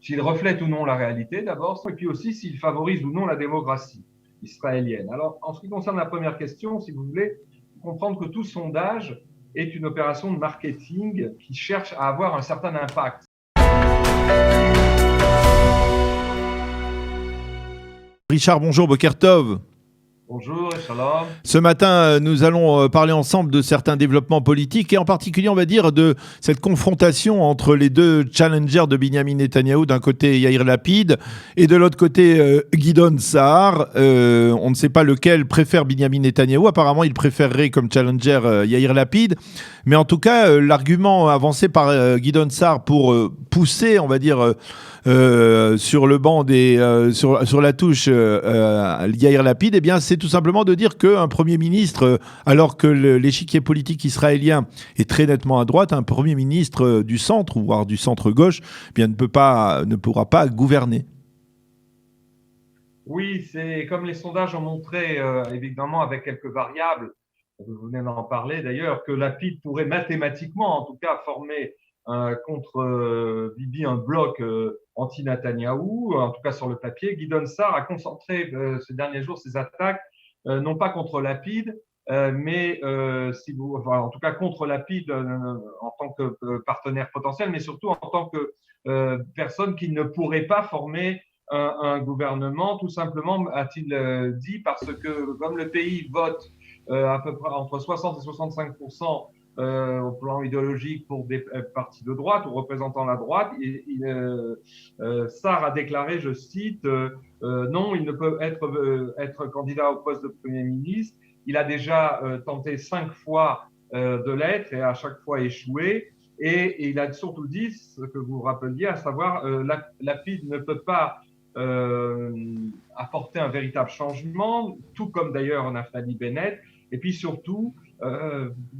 s'il reflète ou non la réalité d'abord, et puis aussi s'il favorise ou non la démocratie israélienne. Alors, en ce qui concerne la première question, si vous voulez, comprendre que tout sondage est une opération de marketing qui cherche à avoir un certain impact. Richard, bonjour, Boker Tov. Bonjour et shalom. Ce matin, nous allons parler ensemble de certains développements politiques et en particulier, on va dire, de cette confrontation entre les deux challengers de Binyamin Netanyahou, d'un côté Yair Lapid et de l'autre côté Gideon Sa'ar. On ne sait pas lequel préfère Binyamin Netanyahou. Apparemment, il préférerait comme challenger Yair Lapid. Mais en tout cas, l'argument avancé par Gideon Sa'ar pour pousser, on va dire, sur le banc sur la touche Yair Lapid, eh bien, c'est tout simplement de dire qu'un Premier ministre, alors que l'échiquier politique israélien est très nettement à droite, un Premier ministre du centre, voire du centre-gauche, eh bien, ne pourra pas gouverner. Oui, c'est comme les sondages ont montré, évidemment, avec quelques variables, vous venez d'en parler d'ailleurs, que Lapid pourrait mathématiquement, en tout cas, former contre Bibi un bloc anti-Netanyahou, en tout cas sur le papier. Gideon Sa'ar a concentré ces derniers jours ses attaques, non pas contre Lapid, mais en tout cas contre Lapid en tant que partenaire potentiel, mais surtout en tant que personne qui ne pourrait pas former un gouvernement, tout simplement, a-t-il dit, parce que comme le pays vote à peu près entre 60 et 65% au plan idéologique pour des partis de droite ou représentant la droite, Sa'ar a déclaré, je cite, non, il ne peut être candidat au poste de Premier ministre. Il a déjà tenté 5 fois de l'être et à chaque fois échoué. Et il a surtout dit ce que vous rappeliez, à savoir Lapid ne peut pas apporter un véritable changement, tout comme d'ailleurs Naftali Bennett, et puis surtout,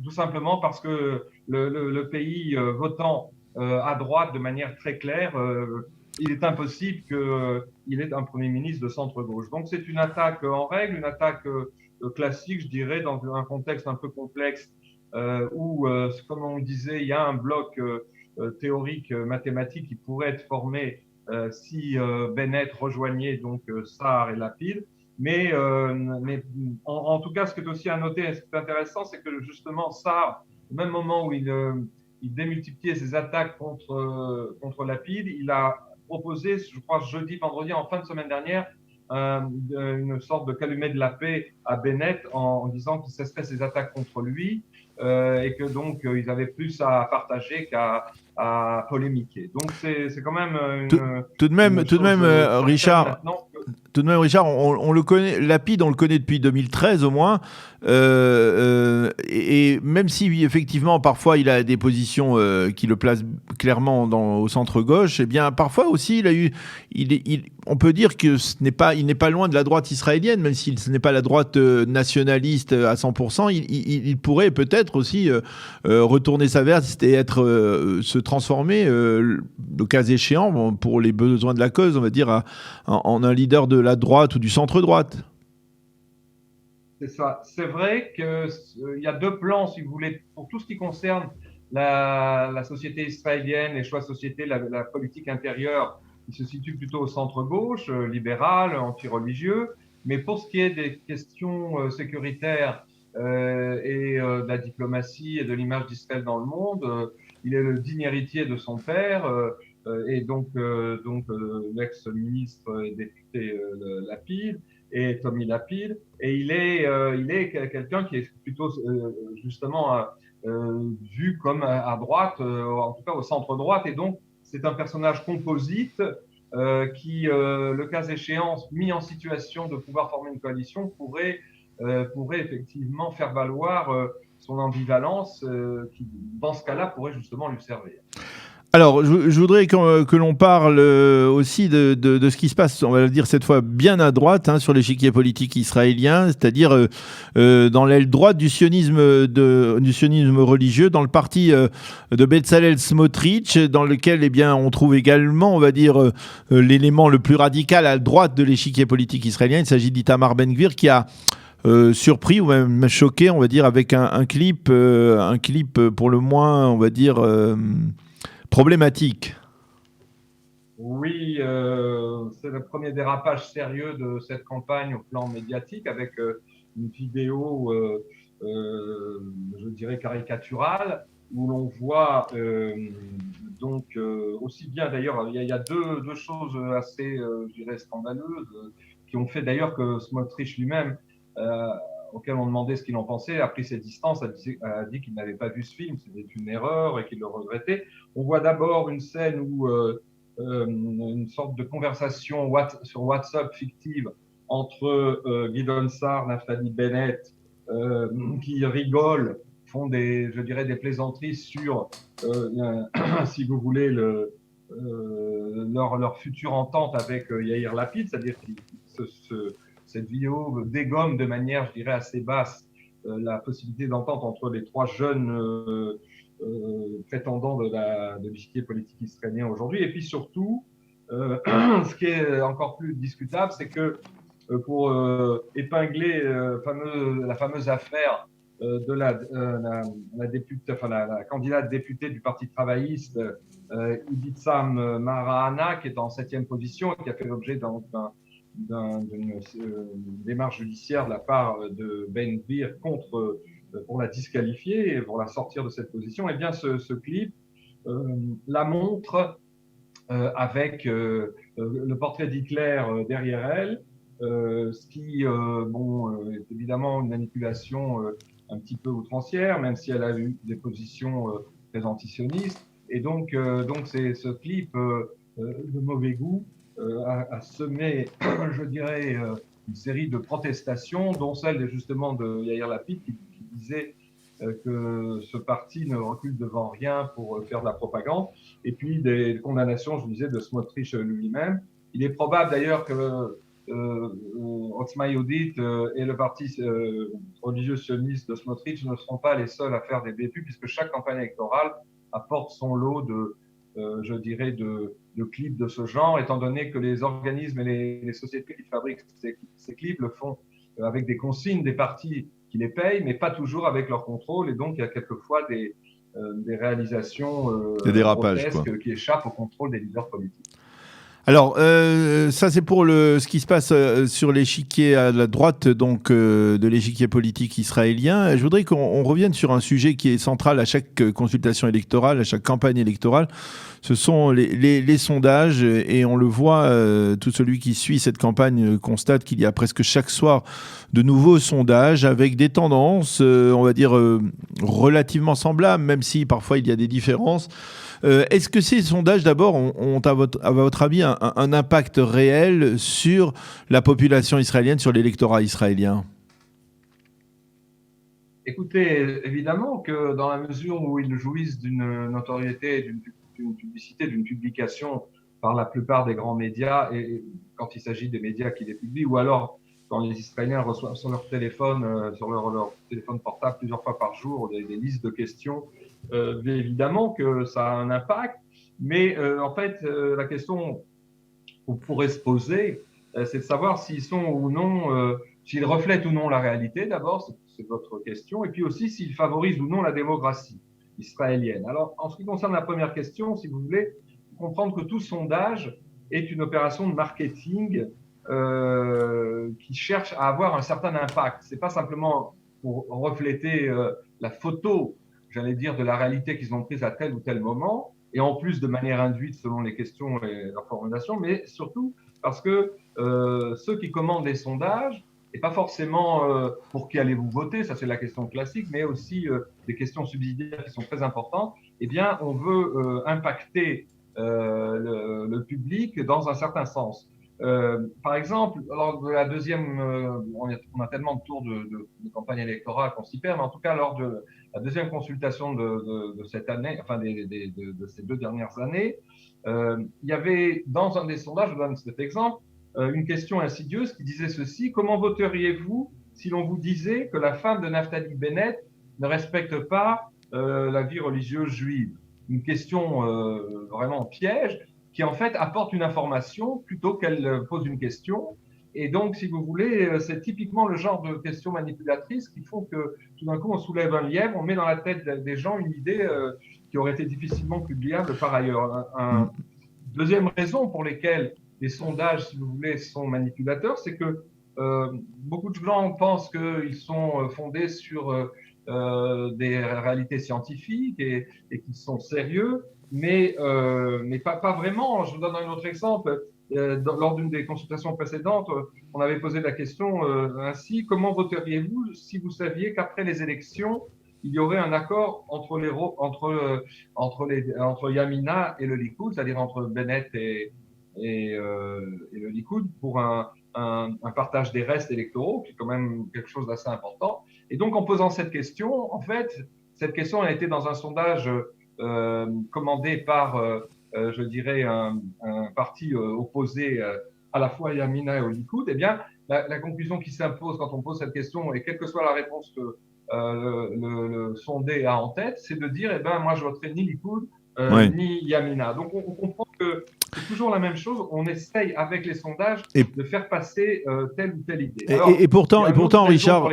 tout simplement parce que le pays votant à droite de manière très claire, il est impossible qu'il ait un Premier ministre de centre-gauche. Donc c'est une attaque en règle, une attaque classique, je dirais, dans un contexte un peu complexe où, comme on disait, il y a un bloc théorique mathématique qui pourrait être formé si Bennett rejoignait donc Sa'ar et Lapid. Mais en tout cas, ce qui est aussi à noter, et ce qui est intéressant, c'est que justement Sa'ar, au même moment où il démultipliait ses attaques contre Lapid, il a proposé, je crois jeudi, vendredi, en fin de semaine dernière, une sorte de calumet de la paix à Bennett en disant qu'il cesserait ses attaques contre lui et que donc ils avaient plus à partager qu'à polémiquer. Donc c'est quand même tout de même, Richard. Tout de même, Richard, on le connaît, Lapid, on le connaît depuis 2013 au moins, et même si effectivement parfois il a des positions qui le placent clairement au centre-gauche, eh bien parfois aussi on peut dire que il n'est pas loin de la droite israélienne, même si ce n'est pas la droite nationaliste à 100%, il pourrait peut-être aussi retourner sa veste et se transformer, le cas échéant, pour les besoins de la cause, on va dire, en un leader de la droite ou du centre-droite. C'est ça. C'est vrai qu'il y a deux plans, si vous voulez, pour tout ce qui concerne la société israélienne, les choix de société, la politique intérieure, qui se situe plutôt au centre-gauche, libéral, anti-religieux. Mais pour ce qui est des questions sécuritaires et de la diplomatie et de l'image d'Israël dans le monde, il est le digne héritier de son père et donc l'ex-ministre et député Lapid et Tommy Lapid, et il est quelqu'un qui est plutôt justement vu comme à droite, en tout cas au centre droite, et donc c'est un personnage composite qui, le cas échéant, mis en situation de pouvoir former une coalition, pourrait effectivement faire valoir son ambivalence qui, dans ce cas-là, pourrait justement lui servir. Alors, je voudrais que l'on parle aussi de ce qui se passe, on va le dire cette fois, bien à droite, sur l'échiquier politique israélien, c'est-à-dire dans l'aile droite du sionisme religieux, dans le parti de Bezalel Smotrich, dans lequel on trouve également, on va dire, l'élément le plus radical à droite de l'échiquier politique israélien. Il s'agit d'Itamar Ben-Gvir qui a surpris ou même choqué, on va dire, avec un clip pour le moins, on va dire, problématique. Oui, c'est le premier dérapage sérieux de cette campagne au plan médiatique avec une vidéo, je dirais, caricaturale où l'on voit aussi bien d'ailleurs, il y a deux choses assez, je dirais, scandaleuses qui ont fait d'ailleurs que Smotrich lui-même, euh, auquel on demandait ce qu'il en pensait, a pris ses distances, a dit qu'il n'avait pas vu ce film, c'était une erreur et qu'il le regrettait. On voit d'abord une scène où une sorte de conversation sur WhatsApp fictive entre Gideon Sa'ar, Naftali Bennett, qui rigolent, font je dirais, des plaisanteries sur, si vous voulez, leur future entente avec Yair Lapid, c'est-à-dire que cette vidéo dégomme de manière, je dirais, assez basse la possibilité d'entente entre les trois jeunes prétendants de l'échiquier politique israélien aujourd'hui. Et puis surtout, ce qui est encore plus discutable, c'est que pour épingler la fameuse affaire de la candidate députée du Parti travailliste, Ibitsam Marahana, qui est en 7e position et qui a fait l'objet d'une démarche judiciaire de la part de Ben Gvir pour la disqualifier et pour la sortir de cette position. Eh bien, ce clip la montre avec le portrait d'Hitler derrière elle, ce qui est évidemment une manipulation un petit peu outrancière, même si elle a eu des positions très antisionistes. Et donc ce clip de mauvais goût a semé, je dirais, une série de protestations, dont celle justement de Yair Lapid qui disait que ce parti ne recule devant rien pour faire de la propagande, et puis des condamnations, je vous disais, de Smotrich lui-même. Il est probable d'ailleurs que Otzma Yehudit et le parti religieux sioniste de Smotrich ne seront pas les seuls à faire des bévues, puisque chaque campagne électorale apporte son lot je dirais, de clips de ce genre, étant donné que les organismes et les sociétés qui fabriquent ces clips le font avec des consignes des partis qui les payent, mais pas toujours avec leur contrôle. Et donc, il y a quelquefois des réalisations Des dérapages, quoi. grotesques qui échappent au contrôle des leaders politiques. Alors, ça c'est pour ce qui se passe sur l'échiquier à la droite donc de l'échiquier politique israélien. Je voudrais qu'on revienne sur un sujet qui est central à chaque consultation électorale, à chaque campagne électorale. Ce sont les sondages, et on le voit, tout celui qui suit cette campagne constate qu'il y a presque chaque soir de nouveaux sondages avec des tendances, on va dire, relativement semblables, même si parfois il y a des différences. Est-ce que ces sondages, d'abord, ont à votre avis, un impact réel sur la population israélienne, sur l'électorat israélien ? Écoutez, évidemment que dans la mesure où ils jouissent d'une notoriété, d'une publicité, d'une publication par la plupart des grands médias, et quand il s'agit des médias qui les publient, ou alors quand les Israéliens reçoivent sur leur téléphone, sur leur téléphone portable plusieurs fois par jour des listes de questions, évidemment que ça a un impact. Mais en fait, la question qu'on pourrait se poser, c'est de savoir s'ils sont ou non, s'ils reflètent ou non la réalité, d'abord, c'est votre question, et puis aussi s'ils favorisent ou non la démocratie israélienne. Alors, en ce qui concerne la première question, si vous voulez, il faut comprendre que tout sondage est une opération de marketing qui cherche à avoir un certain impact. C'est pas simplement pour refléter la photo, j'allais dire, de la réalité qu'ils ont prise à tel ou tel moment, et en plus de manière induite selon les questions et leur formulation, mais surtout parce que ceux qui commandent les sondages, et pas forcément pour qui allez-vous voter, ça c'est la question classique, mais aussi des questions subsidiaires qui sont très importantes, eh bien on veut impacter le public dans un certain sens. Par exemple, lors de la deuxième, on a tellement de tours de campagne électorale qu'on s'y perd, mais en tout cas, lors de la deuxième consultation de cette année, enfin de ces 2 dernières années, il y avait dans un des sondages, je vous donne cet exemple, une question insidieuse qui disait ceci: comment voteriez-vous si l'on vous disait que la femme de Naftali Bennett ne respecte pas la vie religieuse juive? Une question vraiment piège, qui en fait apporte une information plutôt qu'elle pose une question. Et donc, si vous voulez, c'est typiquement le genre de questions manipulatrices qui font que tout d'un coup, on soulève un lièvre, on met dans la tête des gens une idée qui aurait été difficilement publiable par ailleurs. Deuxième raison pour laquelle les sondages, si vous voulez, sont manipulateurs, c'est que beaucoup de gens pensent qu'ils sont fondés sur des réalités scientifiques et qu'ils sont sérieux, mais pas vraiment. Je vous donne un autre exemple. Lors d'une des consultations précédentes, on avait posé la question ainsi, comment voteriez-vous si vous saviez qu'après les élections, il y aurait un accord entre Yamina et le Likoud, c'est-à-dire entre Bennett et le Likoud, pour un partage des restes électoraux, qui est quand même quelque chose d'assez important. Et donc, en posant cette question, en fait, cette question a été dans un sondage commandé par, je dirais, un parti opposé à la fois à Yamina et au Likoud. Eh bien, la conclusion qui s'impose quand on pose cette question, et quelle que soit la réponse que le sondé a en tête, c'est de dire, eh ben, moi, je voterai ni Likoud ni Yamina. Donc, on comprend que c'est toujours la même chose. On essaye, avec les sondages, de faire passer telle ou telle idée. Alors, et pourtant, Richard,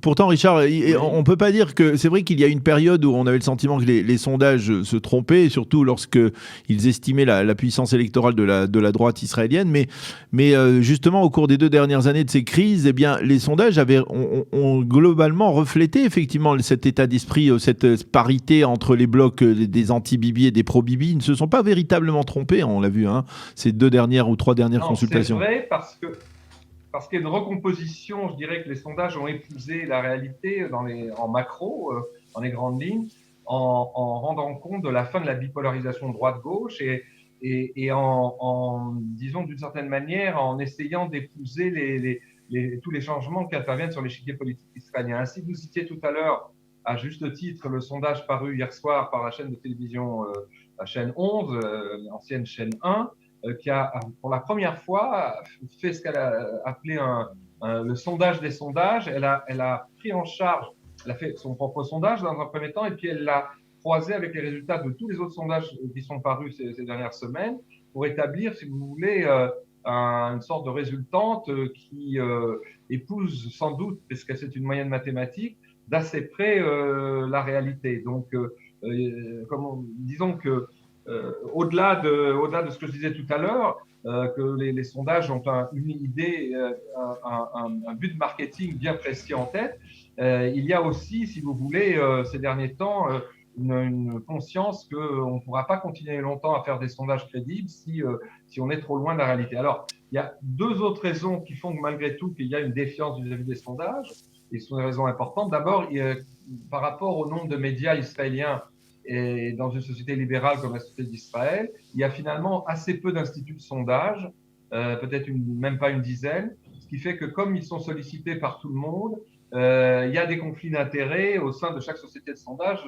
Pourtant, Richard, Oui. on ne peut pas dire que... C'est vrai qu'il y a une période où on avait le sentiment que les sondages se trompaient, surtout lorsqu'ils estimaient la puissance électorale de la droite israélienne. Mais justement, au cours des 2 dernières années de ces crises, eh bien, les sondages ont globalement reflété effectivement cet état d'esprit, cette parité entre les blocs des anti-Bibi et des pro-Bibi. Ils ne se sont pas véritablement trompés, on l'a vu, ces 2 dernières ou 3 dernières consultations. C'est vrai parce qu'il y a une recomposition, je dirais que les sondages ont épousé la réalité en macro, dans les grandes lignes, en rendant compte de la fin de la bipolarisation droite-gauche et disons d'une certaine manière, en essayant d'épouser tous les changements qui interviennent sur l'échiquier politique israélien. Ainsi, vous citiez tout à l'heure, à juste titre, le sondage paru hier soir par la chaîne de télévision, la chaîne 11, l'ancienne chaîne 1, qui a, pour la première fois, fait ce qu'elle a appelé le sondage des sondages. Elle a pris en charge, elle a fait son propre sondage dans un premier temps, et puis elle l'a croisé avec les résultats de tous les autres sondages qui sont parus ces dernières semaines, pour établir, si vous voulez, une sorte de résultante qui épouse sans doute, puisque c'est une moyenne mathématique, d'assez près la réalité. Donc, disons que au-delà de ce que je disais tout à l'heure, que les sondages ont une idée, un but marketing bien précis en tête, il y a aussi, si vous voulez, ces derniers temps, une conscience qu'on ne pourra pas continuer longtemps à faire des sondages crédibles si on est trop loin de la réalité. Alors, il y a 2 autres raisons qui font que malgré tout, qu'il y a une défiance vis-à-vis des sondages, et ce sont des raisons importantes. D'abord, par rapport au nombre de médias israéliens, et dans une société libérale comme la société d'Israël, il y a finalement assez peu d'instituts de sondage, peut-être même pas une dizaine, ce qui fait que comme ils sont sollicités par tout le monde, il y a des conflits d'intérêts au sein de chaque société de sondage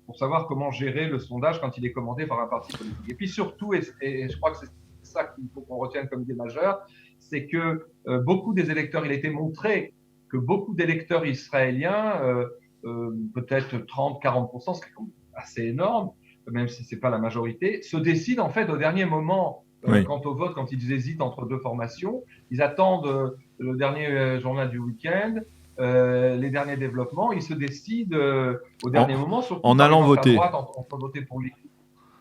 pour savoir comment gérer le sondage quand il est commandé par un parti politique. Et puis surtout, et je crois que c'est ça qu'il faut qu'on retienne comme idée majeure, c'est que beaucoup des électeurs, il a été montré que beaucoup d'électeurs israéliens, peut-être 30-40%, ce qui est assez énorme, même si ce n'est pas la majorité, se décident en fait au dernier moment quant au vote, quand ils hésitent entre 2 formations. Ils attendent le dernier journal du week-end, les derniers développements, ils se décident au dernier moment, surtout en allant voter. À droite, entre voter pour lui.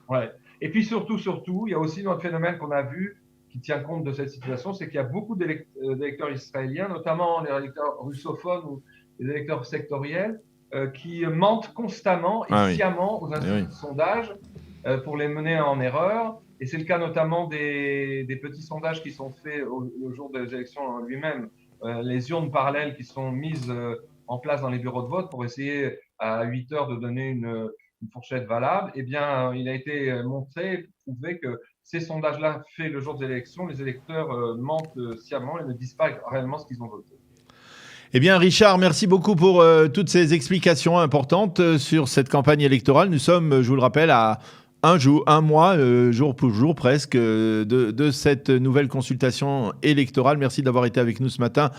Ouais. Et puis surtout, il y a aussi notre phénomène qu'on a vu qui tient compte de cette situation, c'est qu'il y a beaucoup d'électeurs israéliens, notamment les électeurs russophones ou les électeurs sectoriels, qui mentent constamment et sciemment aux instituts de sondage pour les mener en erreur. Et c'est le cas notamment des petits sondages qui sont faits le jour des élections lui-même, les urnes parallèles qui sont mises en place dans les bureaux de vote pour essayer à 8 heures de donner une fourchette valable. Eh bien, il a été montré, prouvé que ces sondages-là faits le jour des élections, les électeurs mentent sciemment et ne disent pas réellement ce qu'ils ont voté. Eh bien, Richard, merci beaucoup pour toutes ces explications importantes sur cette campagne électorale. Nous sommes, je vous le rappelle, à un mois, jour pour jour presque, de cette nouvelle consultation électorale. Merci d'avoir été avec nous ce matin.